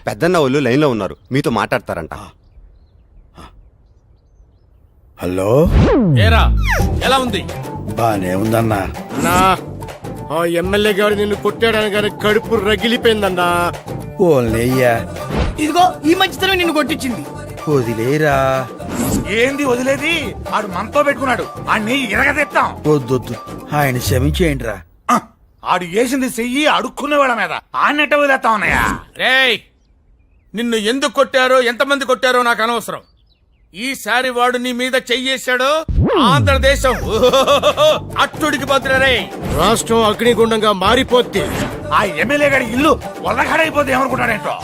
పెద్దన్న వాళ్ళు లైన్లో ఉన్నారు, మీతో మాట్లాడతారంట. హలో, ఏరా ఎలా ఉంది? బానే ఉందన్నా. అన్నా ఆ ఎమ్మెల్యే గారు నిన్ను కొట్టాడని కానీ కడుపు రగిలిపోయిందన్నా. ఓన్లయ్యా, ఇదిగో ఈ మంచితనం నిన్ను కొట్టించింది. వదిలేరా. ఏంది వదిలేది? ఆడు మనతో పెట్టుకున్నాడు, ఆడిని ఎరగదెత్తాం. వద్దొద్దు, ఆయన క్షమించేయండి రా. ఆడు వేసింది చెయ్యి అడుక్కునే వాళ్ళ మీద ఆన్నట్ట వదిలేస్తా ఉన్నాయా? రేయ్, నిన్ను ఎందుకు కొట్టారో ఎంతమంది కొట్టారో నాకు అనవసరం. ఈసారి వాడు నీ మీద చెయ్యేశాడో ఆంధ్రదేశం అట్టుడికి భద్రరే. రాష్ట్రం అగ్నిగుండంగా మారిపోతే ఆ ఎమ్మెల్యే గారి ఇల్లు వల్లగాడైపోతే ఏమనుకుంటాడేంటో.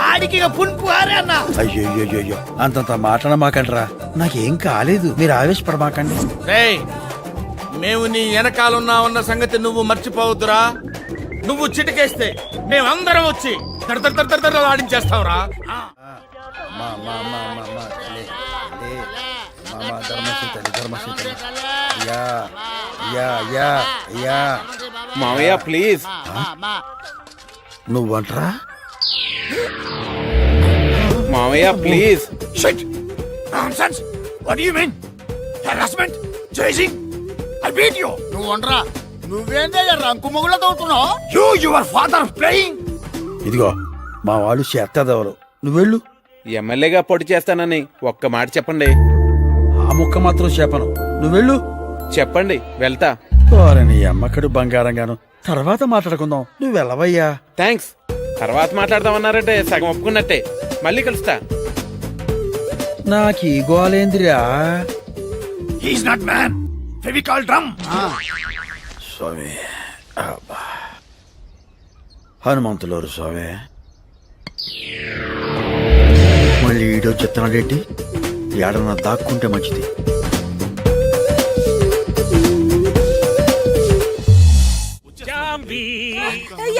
ఆడికి పుంపు ఆరే అన్న. అయ్యో, అంతంత మాట్లాడమాకండ్రా. నాకేం కాలేదు, మీరు ఆవేశపడమాకండి. రేయ్, మేము నీ వెనకాలన్నా సంగతి నువ్వు మర్చిపోవద్దురా. నువ్వు చిటికేస్తే మేమందరం వచ్చి ఆడించేస్తావురా. మామయ్య ప్లీజ్. నువ్వంట్రా? మామయ్య please. Shit! Nonsense! What do you mean? Harassment? Chasing? I beat you! నువ్వు వండరా. నువ్వేందే రంకు మొగుళ్ళ తోడుతున్నావు? Your father playing? ఇదిగో మా వాళ్ళు చేస్తాదెవరు, నువ్వెళ్ళు. ఎమ్మెల్యేగా పోటీ చేస్తానని ఒక్క మాట చెప్పండి. ఆ ముక్క మాత్రం చెప్పను, నువ్వెళ్ళు. చెప్పండి, వెళ్తా. నీ అమ్మకడు బంగారంగాను, తర్వాత మాట్లాడుకుందాం, నువ్వు వెళ్ళవయ్యా. థ్యాంక్స్. తర్వాత మాట్లాడదామన్నారంటే సగం ఒప్పుకున్నట్టే. మళ్ళీ కలుస్తా. నాకీ గోలేందిరా. He's not man. Fevicol drum. స్వామి, అబ్బా. హనుమంతులోరు స్వామి. మళ్ళీ ఈడో చెత్తనాడేంటి? ఏడన్నా దాక్కుంటే మంచిది.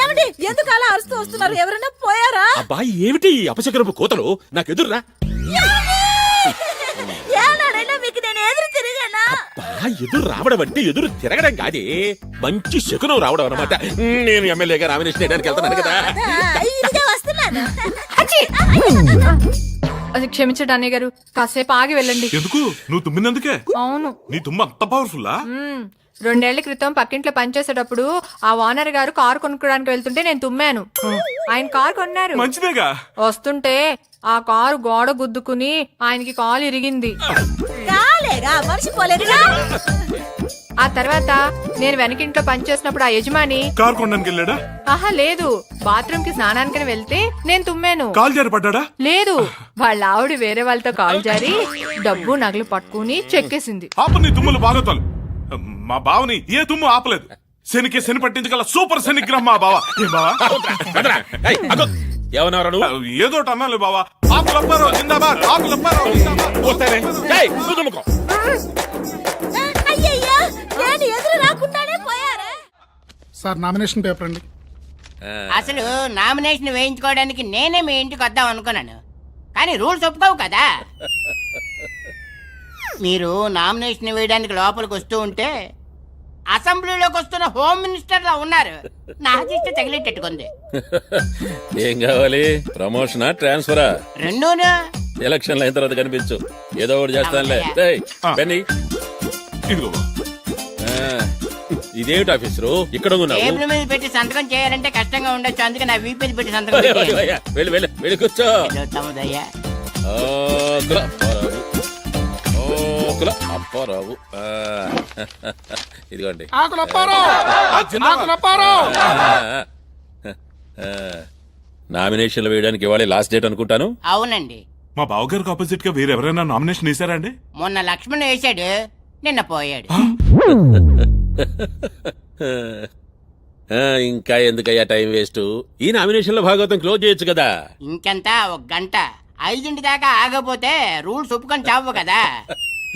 ఏమిటి ఎందుకు అలా అరుస్తూ వస్తున్నారు? ఎవరైనా పోయారా? అబ్బాయి ఏమిటి అపశకరపు కోతలు? నాకు ఎదురురా. ఏనాడైనా మీకు నేను ఎదురు తిరిగానా? ఎదురు రావడం అంటే ఎదురు తిరగడం కాదే, మంచి శకునం రావడం అన్నమాట. నేను ఎమ్మెల్యేగా నామినేషన్ వేయడానికి వెళ్తున్నాను కదా. ఇదిగే వస్తున్నాను. అది క్షమించండి అన్నయ్య గారు, కాసేపు ఆగి వెళ్ళండి. ఎందుకు? నువ్వు తుమ్మినందుకే? అవును. నీ తుమ్మ అంత పవర్ఫుల్లా? 2 ఏళ్ల క్రితం పక్కింట్లో పనిచేసేటప్పుడు ఆ ఓనర్ గారు కారు కొనుక్కోడానికి వెళ్తుంటే నేను తుమ్మాను. ఆయన కారు కొన్నారు. మంచిదేగా. వస్తుంటే ఆ కారు గోడ గుద్దుకుని ఆయనకి కాలు ఇరిగింది. కాలేగా మర్చిపోలేదుగా. ఆ తర్వాత నేను వెనకింట్లో పనిచేసినప్పుడు ఆ యజమాని కారు కొనడానికి వెళ్ళాడా? ఆహా లేదు, బాత్రూమ్ కి స్నానానికి వెళ్తే నేను తుమ్మాను. కాలు జారి పడ్డాడా? లేదు, వాళ్ళ ఆవిడ వేరే వాళ్ళతో కాలు జారి డబ్బు నగలు పట్టుకుని చెక్కేసింది. పాప నీ తుమ్ములు బాగోతాలు. మా బావని ఏ తుమ్ము ఆపలేదు. శనికి శని పట్టించగల సూపర్ శనిగ్రహం మా బావ. ఏ బావా? ఏమన్నారా నువ్వు? ఏదో అన్నాలే బావా. ఆకులప్పారో జిందాబాద్, ఆకులప్పారో జిందాబాద్. అయ్యయ్యా, నేను ఎదురు రాకుండానే పోయారా? సార్ నామినేషన్ పేపర్ అండి. అసలు నామినేషన్ వేయించుకోవడానికి నేనే మీ ఇంటికి వద్దాం అనుకున్నాను, కానీ రూల్స్ ఒప్పుకోవు కదా. మీరు నామినేషన్ వేయడానికి లోపలికి వస్తూ ఉంటే అసెంబ్లీలోకి వస్తున్న హోమ్ మినిస్టర్ లా ఉన్నారు. నా దిష్టి తగిలేటట్టుకుంది. ఏం కావాలి? ప్రమోషనా, ట్రాన్స్ఫరా? రెండూనా? ఎలక్షన్లు అయిన తర్వాత కనిపించు, ఏదో ఒకటి చేస్తానులే. బెన్నీ, ఇదిగో ఇదేమిటి ఆఫీసరు ఇక్కడ ఉన్నావు? టేబుల్ మీద పెట్టి సంతకం చేయాలంటే కష్టంగా ఉండొచ్చు, అందుకే నా వీపు మీద పెట్టి సంతకం పెట్టాను. వెళ్ళి వెళ్ళి వెళ్ళి కూర్చో. తమ్ముదయ్యా, అప్పారావు, ఇదిగోండి. నామినేషన్లు వేయడానికి ఇవాళ లాస్ట్ డేట్ అనుకుంటాను. అవునండి. మా బావగారికి ఆపోజిట్ గా వేరెవరైనా నామినేషన్ వేసారా అండి? మొన్న లక్ష్మణ్ వేశాడు, నిన్న పోయాడు. ఇంకా ఎందుకయ్యా టైం వేస్ట్? ఈ నామినేషన్ లో భాగవతం క్లోజ్ చేయొచ్చు కదా. ఇంకెంత, 1 గంట. 5 దాకా ఆగపోతే రూల్స్ ఒప్పుకొని చావు కదా.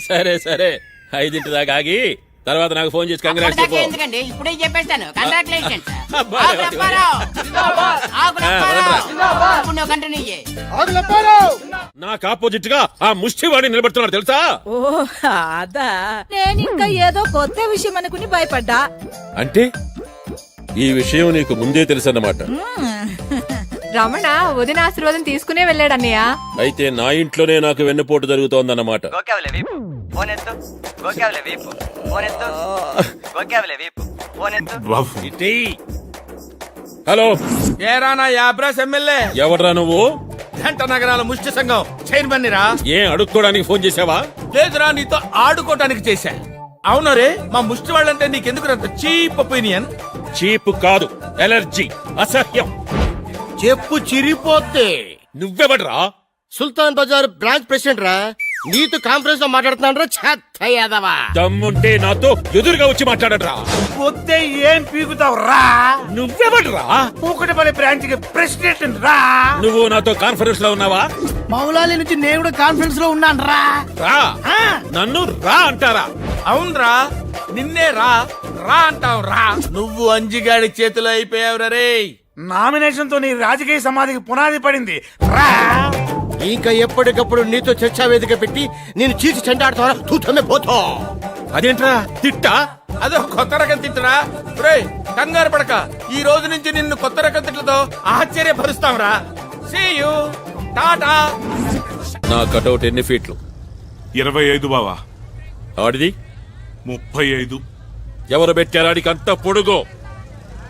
సరే సరే, 5 దాకా ఆగి తర్వాత నాకు ఫోన్ చేసి కంగ్రాట్స్ చెప్పు. ఎందుకండి, ఇప్పుడే చెప్పేస్తాను. కంగ్రాచులేషన్స్. నాకు ఆపోజిట్ గా ఆ ముష్టివాడి నిలబడుతున్నాడు తెలుసా? ఓ అదా, నేను ఇంకా ఏదో కొత్త విషయం అనుకుని భయపడ్డా. అంటే ఈ విషయం నీకు ముందే తెలుసన్నమాట. రమణ వదిన ఆశీర్వాదం తీసుకునే వెళ్ళాడన్నయ్య. అయితే నా ఇంట్లోనే నాకు వెన్నుపోటు జరుగుతోందన్నమాట. ఇటీ. హలో, ఏరా నా యాబ్రాస్ ఎమ్మెల్యే, ఎవడ్రా నువ్వు? జంట నగరాల ముష్టి సంఘం చైర్మన్ రా. ఏం అడుక్కోడానికి ఫోన్ చేసావా? లేదురా, నీతో ఆడుకోవటానికి చేశా. అవునరే, మా ముష్టి వాళ్ళంటే నీకెందుకు అంత చీప్ ఒపీనియన్? చీప్ కాదు, ఎలర్జీ, అసహ్యం. చెప్పు చిరిపోతే. నువ్వెవడ్రా? సుల్తాన్ బజార్ బ్రాంచ్ ప్రెసిడెంట్ రా. నీతో కాన్ఫరెన్స్ లో మాట్లాడుతున్నాను రా. చెత్త యాదవా. దమ్ముంటే నాతో ఎదురుగా వచ్చి మాట్లాడరా. వస్తే ఏం పీకుతావు రా? నువ్వెవడ్రా? కూకటపల్లి బ్రాంచ్ కి ప్రెసిడెంట్ రా. నువ్వు నాతో కాన్ఫరెన్స్ లో ఉన్నావా? మౌలాలి నుంచి నేను కూడా కాన్ఫరెన్స్ లో ఉన్నాను రా. రా. నన్ను రా అంటారా? అవునరా, నిన్నే రా రా అంటావు రా. నువ్వు అంజిగాడి చేతిలో అయిపోయావు రే. నామినేషన్ తో నీ రాజకీయ సమాధికి పునాది పడింది రా. ఇంకా ఎప్పటికప్పుడు నీతో చర్చా వేదిక పెట్టి నేను చీచి చెండాడుతావా? తూతమే పోతా. అదేంట్రా తిట్టా? అదో కొత్త రకం తిట్టురా. రేయ్, కంగారు పడక, ఈ రోజు నుంచి నిన్ను కొత్త రకం తిట్లతో ఆశ్చర్యపరుస్తాం రా. See you, tata. నా కటౌట్ ఎన్ని ఫీట్లు? 25 బావా. ఆడిది 35. ఎవరు పెట్టారు ఆడికి అంత పొడుగు?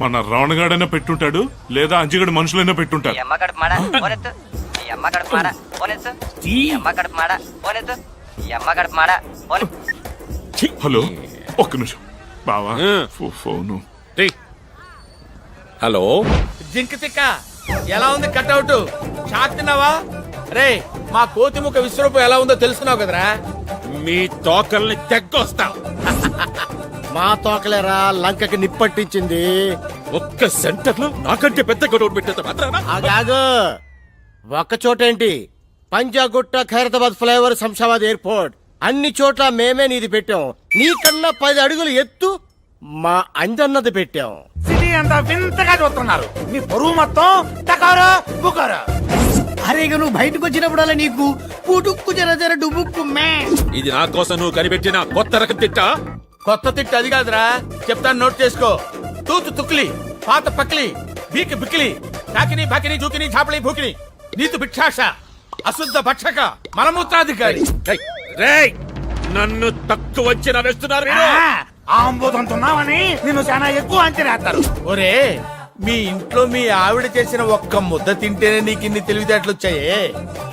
మన రావణగాడైనా పెట్టుంటాడు, లేదా అంజిగడు మనుషులైనా పెట్టుంటారు. హలో, ఒక్క నిమిషం బావా. ఫోను. హలో, జింక తిక్క, ఎలా ఉంది కట్అవుట్? షాక్ తిన్నావా? రే, మా కోతిముఖ విశ్వరూపం ఎలా ఉందో తెలుసుకున్నావు కదరా. మీ తోకల్ని తెగ్గొస్తాం. మా తోకలేరా లంకకి నిప్పట్టించింది. ఒక్క సెంటర్ లో నాకంటే పెద్ద కటౌట్ పెట్టేంత మాత్రాన ఆగాగు. ఒక్క చోటేంటి, పంజాగుట్ట, ఖైరతాబాద్ ఫ్లైఓవర్, శంషాబాద్ ఎయిర్పోర్ట్, అన్ని చోట్ల మేమే నీది పెట్టాం. నీకన్నా 10 అడుగులు ఎత్తు మా అంజన్నది పెట్టాం. సిటీ అంతా వింతగా చూస్తున్నారు. మీ బరువు మొత్తం టకారా బుకారా. అరే ఇక నువ్వు బయటకు వచ్చినప్పుడల్లా నీకు పుటుక్కు జర జర డుబుక్కు మే. ఇది నా కోసం నువ్వు కనిపెట్టిన కొత్త రకం తిట్టా? కొత్త తిట్టు అది కాదురా, చెప్తాను నోట్ చేసుకో. తూతు తుక్లి, పాత పక్లి, బీకి బిక్లి, తాకిని బాకిని జూకిని ఛాపలి భూకిని, నీతు భిక్షాష, అశుద్ధ భక్షక, మలమూత్రాధికారి. రేయ్, నన్ను తక్కువ వచ్చిన వేస్తున్నారు మీరు. ఆంబోదంతున్నావని నిన్ను చాలా ఎక్కువ అంచనేస్తారు. ఒరే, మీ ఇంట్లో మీ ఆవిడ చేసిన ఒక్క ముద్ద తింటేనే నీకు ఇన్ని తెలివితేటలు వచ్చాయే.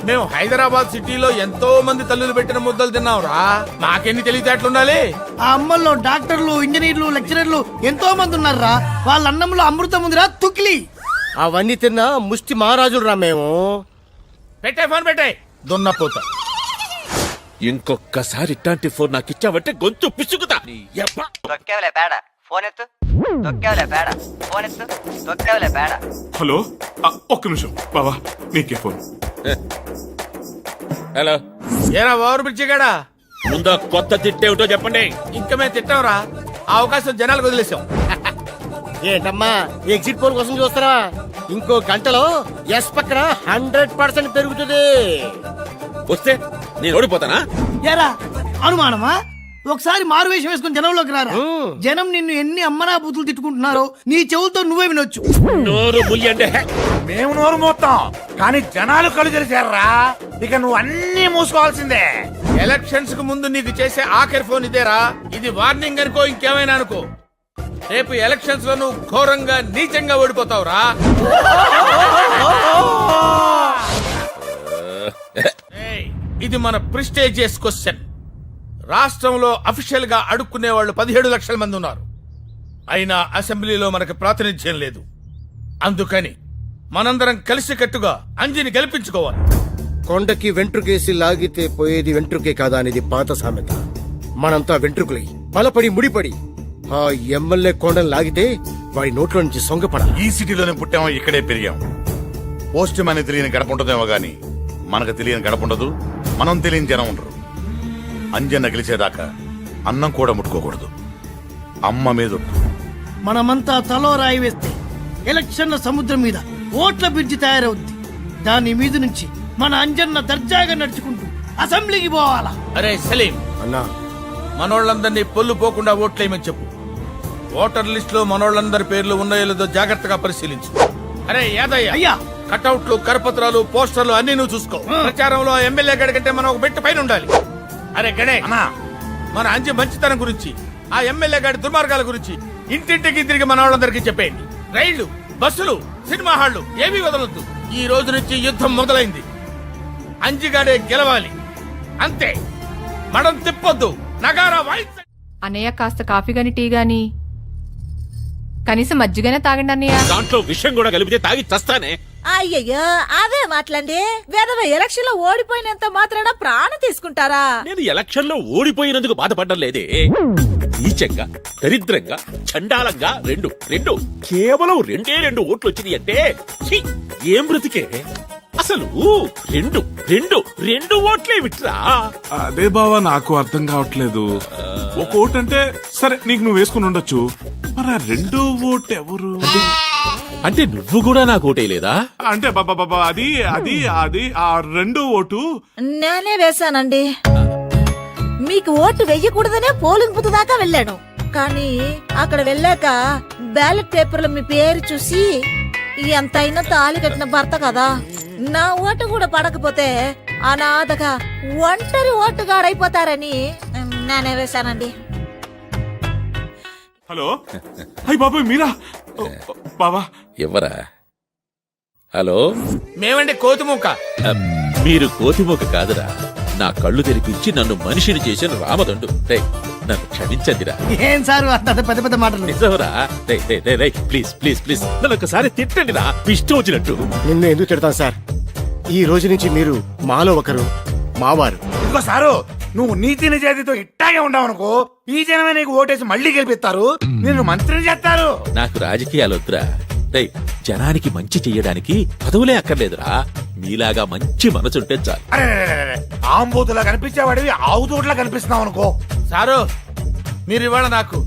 మేము హైదరాబాద్ సిటీలో ఎంతో మంది తల్లులు పెట్టిన ముద్దలు తిన్నావురా. మాకెన్ని తెలివితేటలు ఉండాలి? ఆ అమ్మల్లో డాక్టర్లు, ఇంజనీర్లు, లెక్చరర్లు ఎంతో మంది ఉన్నారా. వాళ్ళ అన్నంలో అమృతం ఉందిరా తుక్లి. అవన్నీ తిన్నా ముష్టి మహారాజులు రా మేము. పెట్టే ఫోన్ పెట్టే దున్నపోత. ఇంకొక్కసారి ఇట్లాంటి ఫోన్ నాకు ఇచ్చావంటే గొంతు పిసుకుతా. హలో, ఒక్క నిమిషం బావా, నీకే ఫోన్. హలో, ఏరా ఓవర్ బ్రిడ్జి గాడా, ముందా కొత్త తిట్టేమిటో చెప్పండి. ఇంకా మేము తిట్టాంరా. ఆ అవకాశం జనాలకు వదిలేసాం. ఏంటమ్మా ఎగ్జిట్ పోల్ కోసం చూస్తారా? ఇంకో గంటలో ఎస్ పక్కన 100% పెరుగుతుంది. వస్తే నేను ఓడిపోతానా? ఎరా అనుమానమా? ఒకసారి మారువేషం వేసుకుని జనంలోకి రారా. జనం నిన్ను ఎన్ని అమ్మనా బూతులు తిట్టుకుంటున్నారో నీ చెవులతో నువ్వే వినొచ్చు. నోరు ముయ్యండి. మేము నోరు మోస్తాం, కానీ జనాలు కళ్ళు తెలిసారా. ఇక నువ్వు అన్ని మూసుకోవాల్సిందే. ఎలక్షన్స్ కు ముందు నీకు చేసే ఆఖరి ఫోన్ ఇదేరా. ఇది వార్నింగ్ అనుకో, ఇంకేమైనా అనుకో. రేపు ఎలక్షన్స్ లో నువ్వు ఘోరంగా నీచంగా ఓడిపోతావురా. ఇది మన ప్రిస్టేజియస్ క్వశ్చన్. రాష్ట్రంలో అఫీషియల్ గా అడుక్కునే వాళ్ళు 17 లక్షల మంది ఉన్నారు. అయినా అసెంబ్లీలో మనకు ప్రాతినిధ్యం లేదు. అందుకని మనందరం కలిసికట్టుగా అంజిని గెలిపించుకోవాలి. కొండకి వెంట్రుకేసి లాగితే పోయేది వెంట్రుకే కాదా అనేది పాత సామెత. మనంతా వెంట్రుకులై బలపడి ముడిపడి ఆ ఎమ్మెల్యే కొండను లాగితే వాడి నోట్లో నుంచి సొంగపడ. ఈ సిటీలోనే పుట్టామో, ఇక్కడే పెరిగాం. పోస్ట్ మ్యాన్ తెలియని గడప ఉంటుందేమో గాని మనకు తెలియని గడప ఉండదు, మనం తెలియని జనం ఉండరు. అంజన్న గెలిచేదాకా అన్నం కూడా ముట్టుకోకూడదు. అమ్మ మీద మనమంతా తలో రాయి వేస్తే ఎలక్షన్ల సముద్రం మీద ఓట్ల బ్రిడ్జి తయారవుద్ది. దాని మీద నుంచి మన అంజన్న దర్జాగా నడుచుకుంటూ అసెంబ్లీకి పోవాలా. అరే సలీం అన్నా, మనోళ్ళందరినీ పొల్లు పోకుండా ఓట్లేయమని చెప్పు. ఓటర్ లిస్ట్ లో మనోళ్ళందరి పేర్లు ఉన్నాయో లేదో జాగ్రత్తగా పరిశీలించు. అరే యాదయ్య, అయ్యా కటౌట్లు కరపత్రాలు పోస్టర్లు అన్ని నువ్వు చూసుకో. ప్రచారంలో ఎమ్మెల్యే గడి కంటే మనం ఒక బెట్టు పైన ఉండాలి. అరే గడే అన్నా మన అంజి మంచితనం గురించి, ఆ ఎమ్మెల్యే గారి దుర్మార్గాల గురించి ఇంటింటికి తిరిగి మన వాళ్ళందరికీ చెప్పేయండి. రైళ్లు, బస్సులు, సినిమా హాళ్లు ఏమీ వదలొద్దు. ఈ రోజు నుంచి యుద్ధం మొదలైంది. అంజిగాడే గెలవాలి, అంతే. మడం తిప్పొద్దు, నగారా వాయించండి. అన్నయ్య కాస్త కాఫీ గాని టీ గాని కనీసం మజ్జిగనే తాగండి అన్నయ్య. దాంట్లో విషయం కూడా కలిపితే తాగి చస్తానే. అయ్యయ్యో అదే మాట్లాడి వేదవ ఎలక్షన్ లో ఓడిపోయినంత మాత్రాన ప్రాణం తీసుకుంటారా? నేను ఎలక్షన్ లో ఓడిపోయినందుకు బాధపడడం లేదే. నీచంగా, దరిద్రంగా, చండాలంగా రెండు కేవలం రెండు ఓట్లు వచ్చినాయి అంటే ఛీ, ఏం బ్రతికే అసలు. రెండు ఓట్లే విట్రా. అదే బావా నాకు అర్థం కావట్లేదు. ఒక ఓటు అంటే సరే నీకు నువ్వు వేసుకుని ఉండొచ్చు, మరి ఆ రెండో ఓటు ఎవరు? అంటే నువ్వు కూడా నాకు ఓటేయలేదా? అంటే బాబా అది అది అది ఆ రెండో ఓటు నేనే వేశానండి. మీకు ఓటు వెయ్యకూడదనే పోలింగ్ బూత్ దాకా వెళ్ళాను. కానీ అక్కడ వెళ్ళాక బ్యాలెట్ పేపర్లో మీ పేరు చూసి ఎంతైనా తాళి కట్టిన భర్త కదా, నా ఓటు కూడా పడకపోతే అనాథగా ఒంటరి ఓటుగాడైపోతారని నేనే వేశానండి. హలో అయ్యి బాబాయ్ మీరా? బాబా ఎవరా? హలో, మేమండి కోతిమూక. మీరు కోతిమోక కాదురా, నా కళ్ళు తెరిపించి నన్ను మనిషిని చేసిన రామదండు. రేయ్, నన్ను క్షమించండిరా. ఏం సార్ అంత పెద్ద పెద్ద మాటలు? నిజంరా. ప్లీజ్ ప్లీజ్ ప్లీజ్ నన్ను ఒకసారి తిట్టండి రా, ఇష్టం వచ్చినట్టు. నిన్ను ఎందుకు తిడతాను సార్? ఈ రోజు నుంచి మీరు మాలో ఒకరు, మావారు. ఇంకో సారు నువ్వు నీతి నిజాయితీతో ఇట్టాగే ఉండవనుకో, ఈ జనమే నీకు ఓటేసి మళ్ళీ గెలిపిస్తారు, నిన్ను మంత్రిని చేస్తారు. నాకు రాజకీయాలు వద్దురా. రేయ్, జనానికి మంచి చెయ్యడానికి పదవులే అక్కర్లేదురా, మీలాగా మంచి మనసుంటే చాలు. అరే ఆంబూతులా కనిపించేవాడివి ఆవుతోట్లా కనిపిస్తున్నావు అనుకో. సారు, మీరు ఇవాళ నాకు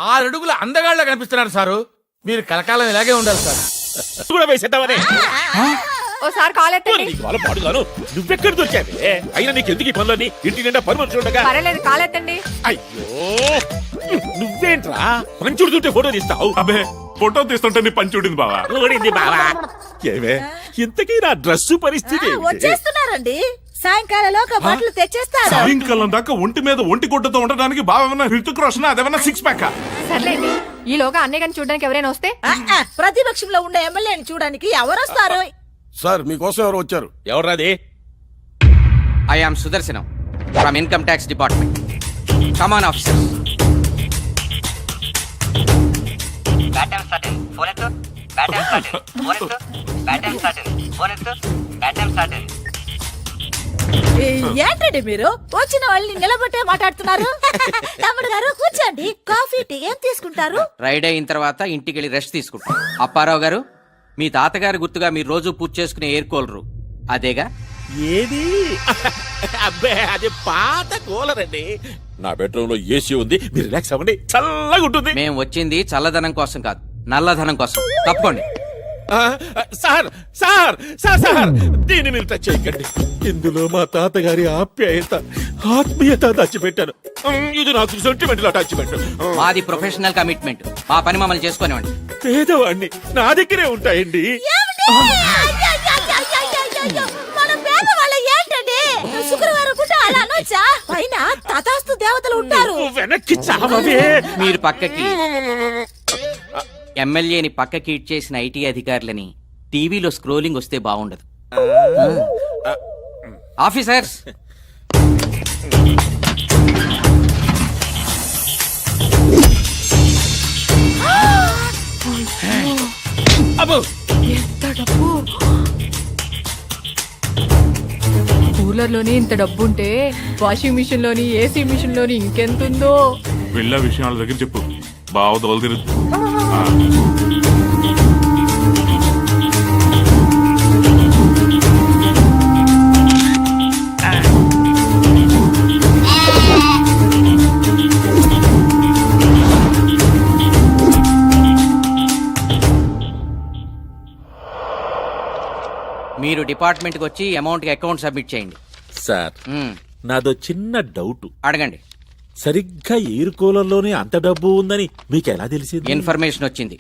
6 అడుగుల అందగాళ్ళ కనిపిస్తున్నారు సారు. మీరు కలకాలం ఇలాగే ఉండాలి సార్. కూడా వేసేద్దామనే. ఓసారి కాల్ ఎత్తండి. నీకు వాళ్ళ పాడుగాను నువ్వెక్కడ దొరికావే? అయినా నీకు ఎందుకు ఈ పనులని? ఇంటి నిండా పని మనుషులు ఉండగా. పర్వాలేదు, కాల్ ఎత్తండి. అయ్యో, నువ్వేంట్రా పంచుడుతుంటే ఫోటో తీస్తావు? అబే ఫోటో తీస్తుంటే నీ పని చూడింది బావా. ఊడింది బావా. ఏమే ఇంతకీ నా డ్రెస్సు పరిస్థితి ఏంటి? వచ్చేస్తున్నారండి, సాయంకాలంలోగా బట్టలు తెచ్చేస్తారు. సాయంకాలం దాకా ఒంటి మీద ఒంటి గుడ్డతో ఉండడానికి బావ ఏమన్నా హృతిక్ రోషన్ అదేమన్నా సిక్స్ ప్యాక్? సర్లేండి, ఈలోగా అన్నయ్య గారిని చూడడానికి ఎవరైనా వస్తే? ప్రతిపక్షంలో ఉండే ఎమ్మెల్యేని చూడడానికి ఎవరొస్తారు? సార్ మీకోసం ఎవరు వచ్చారు? ఎవర్రాది? I am Sudarshanam from income tax department. Come on officer. ఏంటండి మీరు వచ్చిన వాళ్ళని నిలబట్టే మాట్లాడుతున్నారు? తమ్ముడు గారు కూర్చోండి, కాఫీ టీ ఏం తీసుకుంటారు? రైడ్ అయిన తర్వాత ఇంటికి వెళ్ళి రెస్ట్ తీసుకుంటాం. అప్పారావు గారు, మీ తాతగారి గుర్తుగా మీరు రోజు పూజ చేసుకునే ఎయిర్ కూలరు అదేగా? ఏది? అబ్బే అది పాత కూలర్ అండి. నా బెడ్రూమ్ లో ఏసీ ఉంది, మీరు రిలాక్స్ అవ్వండి, చల్లగా ఉంటుంది. మేము వచ్చింది చల్లదనం కోసం కాదు, నల్లధనం కోసం. తప్పకోండి. సార్ సార్ సార్ సార్ దీన్ని మీరు టచ్ చేయకండి. ఇందులో మా తాతగారి ఆప్యాయత, ఆత్మీయత దాచిపెట్టాను. ఇది నాకు సెంటిమెంట్ లో టచ్ పెట్టాను. మాది ప్రొఫెషనల్ కమిట్మెంట్, మా పని మమ్మల్ని చేసుకోనివ్వండి. పేదవాడిని, నా దగ్గరే ఉంటాయండి. మన పేదవాళ్ళ ఏంటండి? శుక్రవారం పూట అలా అనొచ్చా? పైన తథాస్తు దేవతలు ఉంటారు. వెనక్కి చావవే. మీరు పక్కకి ఎమ్మెల్యేని పక్కకి ఇచ్చేసిన ఐటీ అధికారులని టీవీలో స్క్రోలింగ్ వస్తే బాగుండదు. ఆఫీసర్స్, ఎంత డబ్బు! కూలర్ లోని ఇంత డబ్బు ఉంటే వాషింగ్ మిషన్ లోని, ఏసీ మిషన్ లోని ఇంకెంతుందో. వెళ్ళ విషయాల దగ్గర చెప్పు, బావ దోలు తిరుగు. మీరు డిపార్ట్మెంట్కి వచ్చి అమౌంట్కి అకౌంట్ సబ్మిట్ చేయండి. సార్, నాదో చిన్న డౌట్. అడగండి. సరిగ్గా ఎయిర్ కూలర్లోనే అంత డబ్బు ఉందని మీకు ఎలా తెలిసింది? ఇన్ఫర్మేషన్ వచ్చింది.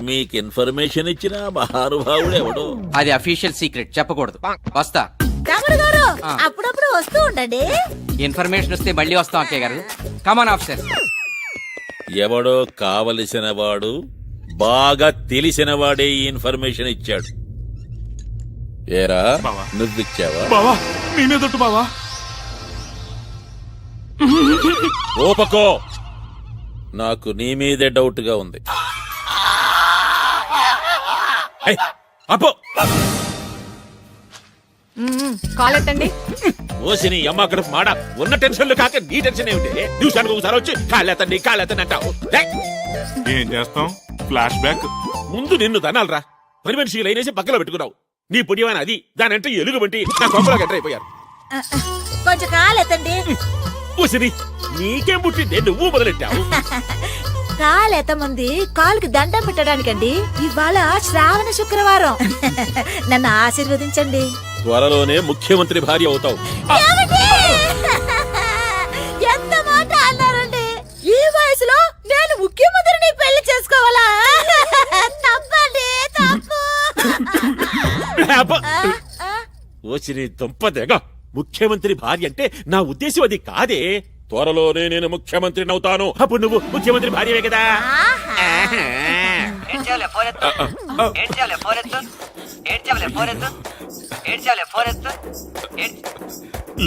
మీకు ఇన్ఫర్మేషన్ ఇచ్చిన మహానుభావుడు ఎవడో. అది అఫీషియల్ సీక్రెట్, చెప్పకూడదు. వస్తా. తమ్ముడు గారు అప్పుడప్పుడు వస్తూ ఉండండి. ఇన్ఫర్మేషన్ వస్తే మళ్ళీ వస్తాం అక్కయ్య గారు. కమాన్ ఆఫీసర్. ఎవడో కావలసిన వాడు, బాగా తెలిసిన వాడే ఈ ఇన్ఫర్మేషన్ ఇచ్చాడు. ఏరా బావా. నువ్విచ్చావా? బావా నేనేదొట్టు బావా. ఓపకో, నాకు నీ మీదే డౌట్ గా ఉంది. ఏయ్, అప్పో కాల్ ఎత్తండి. ఓసిని అమ్మ అక్కడ మాడ ఉన్న టెన్షన్లు కాక నీ టెన్షన్ ఏమిటి? నిమిషానికి ఒకసారి వచ్చి కాళ్ళెత్తండి అంటావు. ఏయ్, ఏం చేస్తాం, ఫ్లాష్ బ్యాక్. ముందు నిన్ను తనాలరా. పని మనిషి లైనేసి పక్కలో పెట్టుకున్నావు. నీ పుణ్యమైన అది దానంటే ఎలుగు బట్టి నా కొంపలో ఎంటర్ అయిపోయారు. కొంచెం కాలెత్తండి. ఓసిని నీకేం పుట్టిందే, నువ్వు మొదలెట్టావు. కాలెత్తముంది కాలుకి దండం పెట్టడానికండి. ఇవాళ శ్రావణ శుక్రవారం. నన్ను ఆశీర్వదించండి. త్వరలోనే ముఖ్యమంత్రి భార్య అవుతావు. ఏమిటి? ఎంత మాట అన్నారండి? ఈ వయసులో నేను ముఖ్యమంత్రిని పెళ్లి చేసుకోవాలా? తప్పండి, తప్పు. ఓసిని దుంపదేగా, ముఖ్యమంత్రి భార్య అంటే నా ఉద్దేశం అది కాదే. త్వరలోనే నేను ముఖ్యమంత్రిని అవుతాను, అప్పుడు నువ్వు ముఖ్యమంత్రి భార్యవే కదా.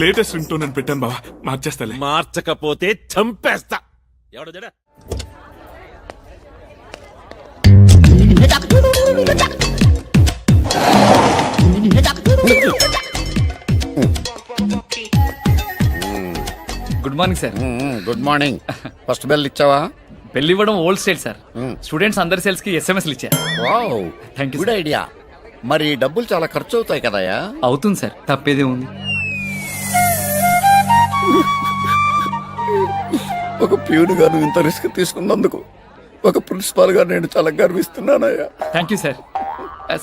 లేటెస్ట్ రింగ్ టోన్ అని పెట్టాను బావా, మార్చేస్తాలే. మార్చకపోతే చంపేస్తా. ఎవడో జడ good morning sir. Good morning. First bell ఇచ్చావా? పెళ్లి ఇవ్వడం ఓల్డ్ స్టైల్ సార్. స్టూడెంట్స్ అందరి సేల్స్ కి ఎస్ఎంఎస్లు ఇచ్చారు. Wow, thank you. Good idea. మరి డబ్బులు చాలా ఖర్చు అవుతాయి కదయా? అవుతుంది సార్, తప్పేదే ఉంది. ఒక ప్యూన్ గా నువ్వు ఇంత రిస్క్ తీసుకున్నందుకు ఒక ప్రిన్సిపాల్ గా నేను చాలా గర్విస్తున్నానయ్యా. Thank you sir.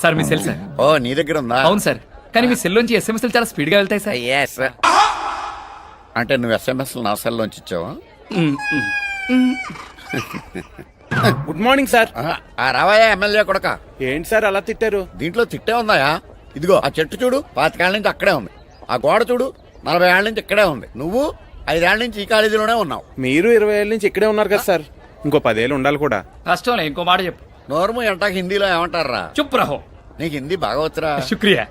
సార్ మీ సెల్ సార్. ఓ, నీ దగ్గర ఉందా? అవును సార్, కానీ మీ సెల్ నుంచి ఎస్ఎంఎస్లు చాలా స్పీడ్ గా వెళ్తాయి సార్. Yes. అంటే నువ్వు ఎస్ఎంఎస్ నా సెల్ లోంచి ఇచ్చావా? Good morning sir. రావాయా ఎమ్మెల్యే కొడక. ఏంటి సార్ అలా తిట్టారు? దీంట్లో తిట్టే ఉందాయా? ఇదిగో ఆ చెట్టు చూడు, 25 ఏళ్ల నుంచి అక్కడే ఉంది. ఆ గోడ చూడు, 40 ఏళ్ల నుంచి ఇక్కడే ఉంది. నువ్వు 5 ఏళ్ల నుంచి ఈ కాలేజీలోనే ఉన్నావు. మీరు 20 ఏళ్ళ నుంచి ఇక్కడే ఉన్నారు కదా సార్. ఇంకో 10 ఏళ్ళు ఉండాలి కూడా. కష్టంలే, ఇంకో మాట చెప్పు. నోర్ము ఎంటాక హిందీలో ఏమంటారా? చుప్ రహో. నీకు హిందీ బాగా వచ్చరా? శుక్రియా.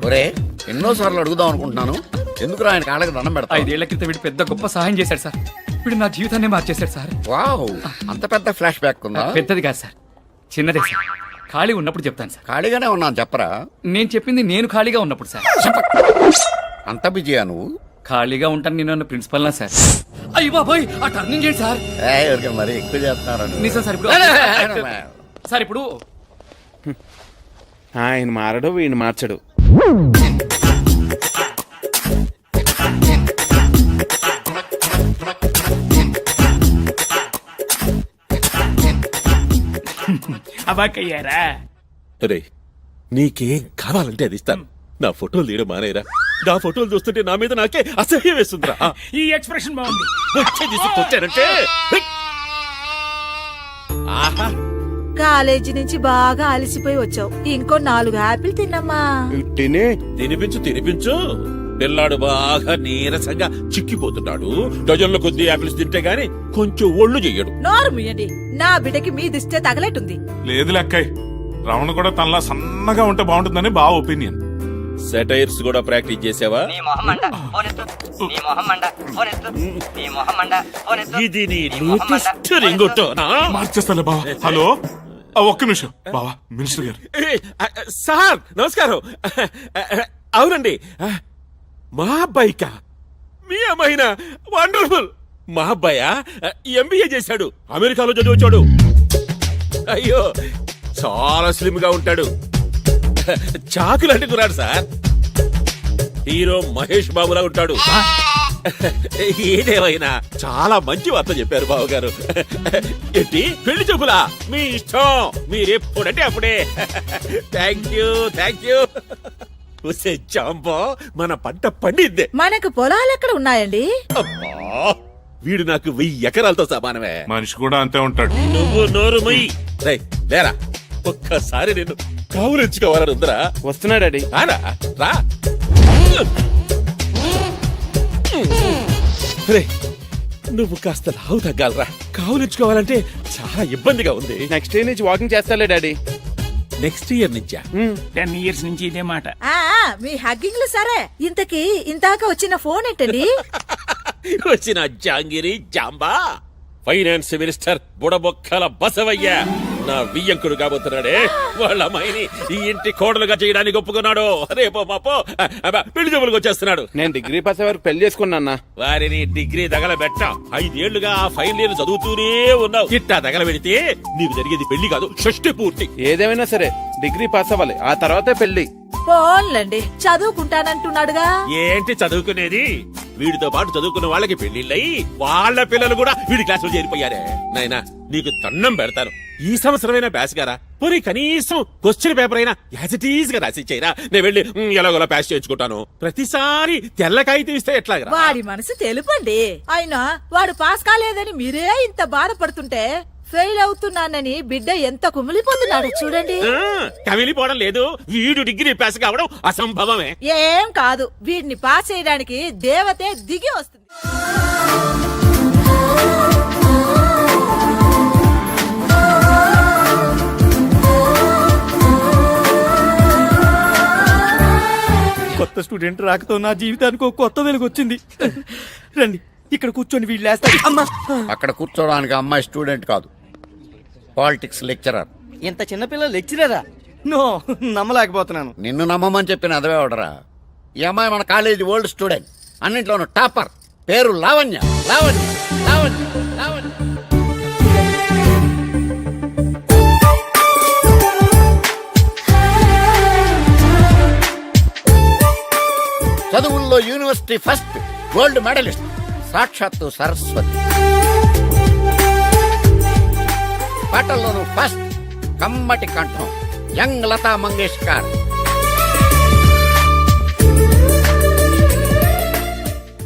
ఒరే, ఎన్నోసార్లు అడుగుదాం అనుకుంటున్నాను, ఎందుకు ఆయన కాళ్ళకి దండం పెడతా? 5 ఏళ్ల క్రితం వీడు పెద్ద గొప్ప సహాయం చేశాడు సార్. వీడు నా జీవితాన్ని మార్చేశాడు సార్. వావ్, అంత పెద్ద ఫ్లాష్ బ్యాక్ ఉందా? పెద్దది కాదు సార్, చిన్నదే సార్. ఖాళీ ఉన్నప్పుడు చెప్తాను సార్. ఖాళీగానే ఉన్నాను చెప్పరా? నేను చెప్పింది నేను ఖాళీగా ఉన్నప్పుడు సార్. అంత బిజీయా నువ్వు? ఖాళీగా ఉంటాను నేను ప్రిన్సిపల్ నా సార్. అయ్యో బాబోయ్, ఆ టర్నింగ్ చేయండి సార్. ఎవరికి మరి ఎక్కువ చేస్తున్నారు నిజం సార్. ఇప్పుడు సార్, ఇప్పుడు ఆయన మారడు, వీడిని మార్చడు. అబాకయ్యారా? అరే, నీకేం కావాలంటే అది ఇస్తాను. నా ఫోటోలు తీయడం మానేరా. నా ఫోటోలు చూస్తుంటే నా మీద నాకే అసహ్యం వేస్తుందిరా. ఈ ఎక్స్ప్రెషన్ బాగుంది. వచ్చే తీసుకొచ్చానంటే ఆహా, కాలేజీ నుంచి బాగా అలసిపోయి వచ్చావు. ఇంకో 4 యాపిల్ తిన్నమ్మా. తినిపించు. పిల్లాడు బాగా నీరసంగా చిక్కిపోతున్నాడు. డజన్ల కొద్ది యాపిల్స్ తింటే గాని కొంచెం ఒళ్ళు చెయ్యడు. నోరు ముయ్యండి, నా బిడ్డకి మీ దిష్టే తగలెట్టుంది. లేదు లెక్కయ్, రమణ కూడా తనలా సన్నగా ఉంటే బాగుంటుందని బావ ఒపీనియన్. సెటైర్స్ కూడా ప్రాక్టీస్ చేసావా? ఇది నీ లేటెస్ట్ రింగొట్టోనా? మార్చేస్తాలే బావ. హలో, ఒక్క నిమిషం బావా. మినిస్టర్ గారు. సార్ నమస్కారం. అవునండి, మా అబ్బాయికా? మీ అమ్మాయినా? వండర్ఫుల్. మా అబ్బాయా ఎంబీఏ చేశాడు, అమెరికాలో చదివచ్చాడు. అయ్యో, చాలా స్లిమ్ గా ఉంటాడు. చాకులాంటి కురాడు సార్. హీరో మహేష్ బాబులా ఉంటాడు. ఏదేమైనా చాలా మంచి వార్త చెప్పారు బావగారు. ఏంటి, పెళ్లి చూపులా? మీ ఇష్టం, మీరెప్పుడంటే అప్పుడే. Thank you. జాంబో, మన పంట పండిద్దే. మనకు పొలాలు ఎక్కడ ఉన్నాయండి? అబ్బా, వీడు నాకు 1000 ఎకరాలతో సమానమే. మనిషి కూడా అంతే ఉంటాడు. నువ్వు నోరు మొయ్యి. రేయ్, లేరా, ఒక్కసారి నేను కావులించుకోవాలని ఉందరా. వస్తున్నాడు డాడీ. రారా, రా. రేయ్, నువ్వు కాస్త లావు తగ్గాలరా. కావులించుకోవాలంటే చాలా ఇబ్బందిగా ఉంది. నెక్స్ట్ ఇయర్ నుంచి వాకింగ్ చేస్తాలే డాడీ. నెక్స్ట్ ఇయర్ నుంచా? 10 years నుంచి ఇదే మాట. మీ హగ్గింగ్లు సరే, ఇంతకీ ఇంతాక వచ్చిన ఫోన్ ఏంటండి? వచ్చిన జాంగిరి జాంబా ఫైనాన్స్ మినిస్టర్ బుడబొక్కల బసవయ్య నా వియ్యంకుడు కాబోతున్నాడే. వాళ్ళ అమ్మాయిని ఈ ఇంటి కోడలుగా చేయడానికి ఒప్పుకున్నాడు. రేపో మాపో పెళ్లి జబ్బులకు వచ్చేస్తున్నాడు. నేను డిగ్రీ పాస్ అయ్యే వరకు పెళ్లి చేసుకున్నా. వారిని డిగ్రీ తగలబెట్ట 5 ఏళ్లుగా ఆ ఫైనల్ ఇయర్ చదువుతూనే ఉన్నావు. ఇట్టా తగలబెడితే నీకు జరిగేది పెళ్లి కాదు, షష్టి పూర్తి. ఏదేమైనా సరే డిగ్రీ పాస్ అవ్వాలి, ఆ తర్వాతే పెళ్లి. ఫోన్లండి, చదువుకుంటానంటున్నాడుగా. ఏంటి చదువుకునేది? వీడితో పాటు చదువుకున్న వాళ్ళకి పెళ్లిళ్ళయి వాళ్ళ పిల్లలు కూడా వీడి క్లాసులో చేరిపోయారే. నాయనా, నీకు దండం పెడతాను, ఈ సంవత్సరమైనా పాస్ గారా. పోనీ కనీసం క్వశ్చన్ పేపర్ అయినా యాజ్ ఇట్ ఈజ్ గా రాసిచ్చేయరా. నేను వెళ్ళి ఎలాగోలా పాస్ చేయించుకుంటాను. ప్రతిసారి తెల్లకాయితే ఇస్తే ఎట్లాగరా? వాడి మనసు తెలుపండి. అయినా వాడు పాస్ కాలేదని మీరే ఇంత బాధపడుతుంటే ఫెయిల్ అవుతున్నానని బిడ్డ ఎంత కుమిలిపోతున్నాడు చూడండి. కమిలిపోవడం లేదు, వీడు డిగ్రీ పాస్ కావడం అసంభవమే. ఏం కాదు, వీడిని పాస్ చేయడానికి దేవతే దిగి వస్తుంది. కొత్త స్టూడెంట్ రాకతో నా జీవితానికి ఒక కొత్త వెలుగు వచ్చింది. రండి ఇక్కడ కూర్చొని వీళ్ళేస్తారు. అమ్మా, అక్కడ కూర్చోడానికి అమ్మాయి స్టూడెంట్ కాదు, పాలిటిక్స్ లెక్చరర్. ఇంత చిన్నపిల్ల లెక్చరరా? నో, నమ్మలేకపోతున్నాను. నిన్ను నమ్మమని చెప్పిన అదవే అవడరా. ఈ అమ్మాయి మన కాలేజీ ఓల్డ్ స్టూడెంట్, అన్నింట్లోనూ టాపర్. పేరు లావణ్య. లావణ్య లావణ్య లావణ్య. చదువుల్లో యూనివర్సిటీ ఫస్ట్, గోల్డ్ మెడలిస్ట్, సాక్షాత్తు సరస్వతి. పాటల్లోనూ ఫస్ట్, కమ్మటి కంఠం, యంగ్ లతా మంగేష్కర్.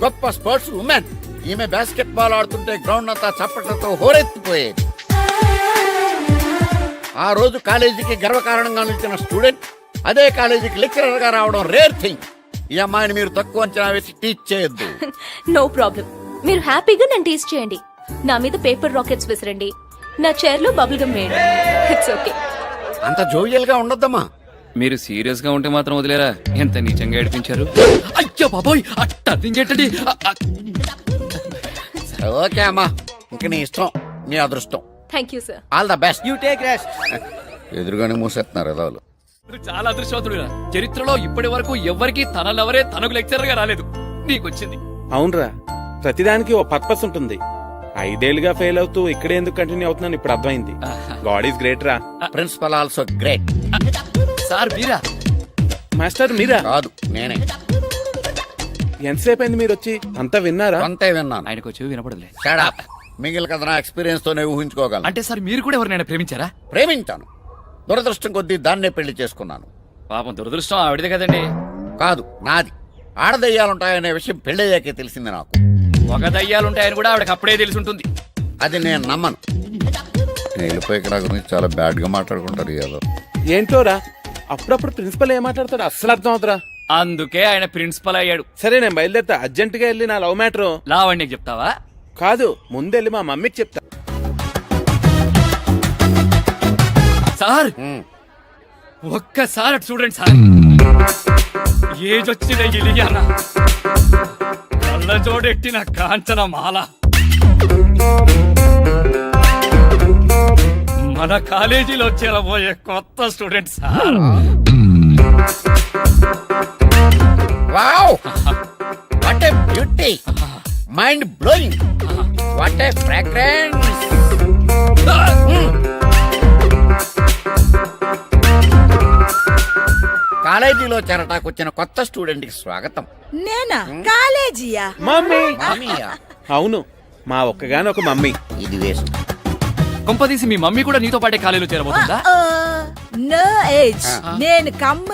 గొప్ప స్పోర్ట్స్ ఉమెన్. ఈమె బాస్కెట్ బాల్ ఆడుతుంటే గ్రౌండ్ అంతా చప్పట్లతో హోరెత్తిపోయేది. ఆ రోజు కాలేజీకి గర్వకారణంగా నిలిచిన స్టూడెంట్ అదే కాలేజీకి లెక్చరర్ గా రావడం రేర్ థింగ్. ఈ అమ్మాయిని మీరు తక్కువ అంచనా వేసి టీచ్ చేయొద్దు. నో ప్రాబ్లం, మీరు హ్యాపీగా నన్ను టీచ్ చేయండి. నా మీద పేపర్ రాకెట్స్ విసిరండి, నా చైర్ లో బబుల్ గమ్ వేయండి. It's okay. అంత జోవియల్ గా ఉండొద్దమ్మా. మీరు సీరియస్ గా ఉంటే మాత్రం వదిలేరా? ఎంత నీచంగా ఏడిపించారు. అయ్యో బాబోయ్, టర్నింగ్ ఏంటండి? ఓకే అమ్మా, ఇంక నీ ఇష్టం, నీ అదృష్టం. Thank you sir. All the best. You take rest. ఎదురుగానే మూసేస్తున్నారు ఎదవలు. చాలా అదృష్టవంతుడు. చరిత్రలో ఇప్పటి వరకు ఎవ్వరికి తనలెవరే తనకు లెక్చరర్ గా రాలేదు, నీకొచ్చింది. అవునరా, ప్రతిదానికి ఓ పర్పస్ ఉంటుంది. 5 ఏళ్లుగా ఫెయిల్ అవుతూ ఇక్కడే ఎందుకు కంటిన్యూ అవుతున్నాను ఇప్పుడు అర్థమైంది. గాడ్ ఈస్ గ్రేట్ రా. Principal also great. సార్ మీరా? మాస్టర్ మీరా? కాదు, నేనే. ఎంతసేపు అయింది మీరు వచ్చి? అంతా విన్నారా? అంతే విన్నాను. ఆయనకు వచ్చి వినపడలే. మిగిలిన కథ నా ఎక్స్పీరియన్స్ తోనే ఊహించుకోగలను. అంటే సార్ మీరు కూడా ఎవరినైనా ప్రేమించారా? ప్రేమించాను, దురదృష్టం కొద్దీ దాన్నే పెళ్లి చేసుకున్నాను. పాపం దురదృష్టం ఆవిడదే కదండి. కాదు, నాది. ఆడదయ్యాలుంటాయనే విషయం పెళ్ళయ్యాకే తెలిసింది నాకు. ఒక దయ్యాలుంటాయని కూడా ఆవిడకి అప్పుడే తెలిసి ఉంటుంది. అది నేను నమ్మను. నేను వెళ్ళిపోయి ఇక్కడ గురించి చాలా బ్యాడ్ గా మాట్లాడుకుంటారు ఏదో. ఏంటోరా, అప్పుడప్పుడు ప్రిన్సిపల్ ఏం మాట్లాడతాడు అస్సలు అర్థం అవుతురా. అందుకే ఆయన ప్రిన్సిపల్ అయ్యాడు. సరే నేను బయలుదేరుతా. అర్జెంట్ గా వెళ్ళి నా లవ్ మ్యాటర్ లావణ్యకి చెప్తావా? కాదు, ముందెళ్ళి మా మమ్మీకి చెప్తా. సార్ ఒక్కసారి అటు చూడండి సార్. ఏజ్ వచ్చిన ఇలియానా, కళ్ళ జోడెట్టిన కాంచన మాల, మన కాలేజీలో చేరబోయే కొత్త student sir. Wow, what a beauty, mind blowing, what a fragrance. కాలేజీలో చేరటాకు వచ్చిన కొత్త స్టూడెంట్ కి స్వాగతం. నేనా? కాలేజీయా? మమ్మీ. మామయ్య. అవును, మా ఒక్కగాని ఒక మమ్మీ. ఇది వేస్ట్. కొంపదీసి మీ మమ్మీ కూడా నీతో పాటే కాలేజీలో చేరబోతుందా? No age. నేను come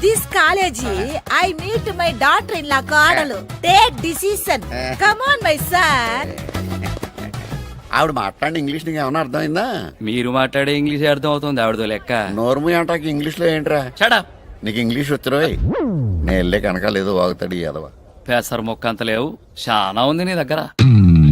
this college. I meet my daughter in law కాడలు. Take decision. Come on my son. ఆవిడ మాట్లాడిన ఇంగ్లీష్ నీకు ఏమైనా అర్థమైందా? మీరు మాట్లాడే ఇంగ్లీష్ అర్థం అవుతుంది ఆవిడతో లెక్క. నోర్ము అంటాకి ఇంగ్లీష్ లో ఏంట్రా? చడా నీకు ఇంగ్లీష్ వచ్చిరోయ్. నేను వెళ్ళే కనుక లేదో వాగుతాడు ఈ ఎదవ. పెసర మొక్క అంత లేవు, చాలా ఉంది నీ దగ్గర.